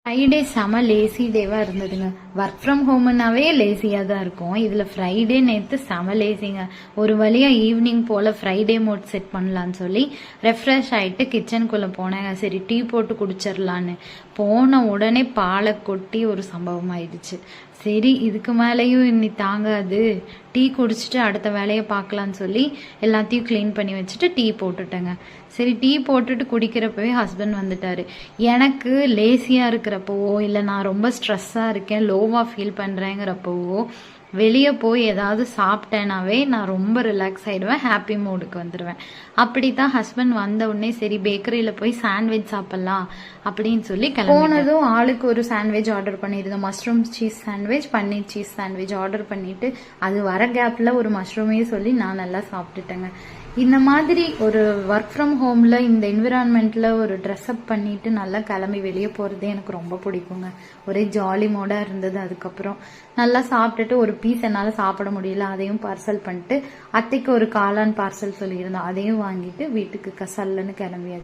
Friday செம lazy டேவா இருந்ததுங்க. Work from ஹோம்னாவே லேசியா தான் இருக்கும். இதுல ஃப்ரைடே நேத்து செம லேசிங்க. ஒரு வழியா ஈவினிங் போல ஃப்ரைடே மோட் செட் பண்ணலான்னு சொல்லி ரெஃப்ரெஷ் ஆயிட்டு கிச்சனுக்குள்ள போனேங்க. சரி டீ போட்டு குடிச்சிடலான்னு போன உடனே பாலை கொட்டி ஒரு சம்பவம் ஆயிடுச்சு. சரி இதுக்கு மேலேயும் இன்னி தாங்காது, டீ குடிச்சிட்டு அடுத்த வேலையை பார்க்கலான்னு சொல்லி எல்லாத்தையும் க்ளீன் பண்ணி வச்சுட்டு டீ போட்டுட்டேங்க. சரி டீ போட்டுட்டு குடிக்கிறப்பவே ஹஸ்பண்ட் வந்துட்டாரு. எனக்கு லேசியாக இருக்கிறப்பவோ இல்லை நான் ரொம்ப ஸ்ட்ரெஸ்ஸாக இருக்கேன் லோவாக ஃபீல் பண்ணுறேங்கிறப்பவோ வெளியே போய் ஏதாவது சாப்பிட்டேனாவே நான் ரொம்ப ரிலாக்ஸ் ஆகிடுவேன், ஹாப்பி மூடுக்கு வந்துடுவேன். அப்படி தான் ஹஸ்பண்ட் வந்த உடனே சரி பேக்கரியில் போய் சாண்ட்விச் சாப்பிட்லாம் அப்படின்னு சொல்லி போனதும் ஆளுக்கு ஒரு சாண்ட்விச் ஆர்டர் பண்ணியிருந்தோம். மஷ்ரூம் சீஸ் சாண்ட்விச், பன்னீர் சீஸ் சாண்ட்விச் ஆர்டர் பண்ணிட்டு அது வர கேப்பில் ஒரு மஷ்ரூமே சொல்லி நான் நல்லா சாப்பிட்டுட்டேங்க. இந்த மாதிரி ஒரு ஒர்க் ஃப்ரம் ஹோமில் இந்த என்விரான்மெண்ட்டில் ஒரு ட்ரெஸ்அப் பண்ணிட்டு நல்லா கிளம்பி வெளியே போகிறதே எனக்கு ரொம்ப பிடிக்குங்க. ஒரே ஜாலி மோடாக இருந்தது. அதுக்கப்புறம் நல்லா சாப்பிட்டுட்டு ஒரு பீஸ் என்னால் சாப்பிட முடியல, அதையும் பார்சல் பண்ணிட்டு அத்தைக்கு ஒரு காளான் பார்சல் சொல்லியிருந்தோம், அதையும் வாங்கிட்டு வீட்டுக்கு கசல்லன்னு கிளம்பியாச்சு.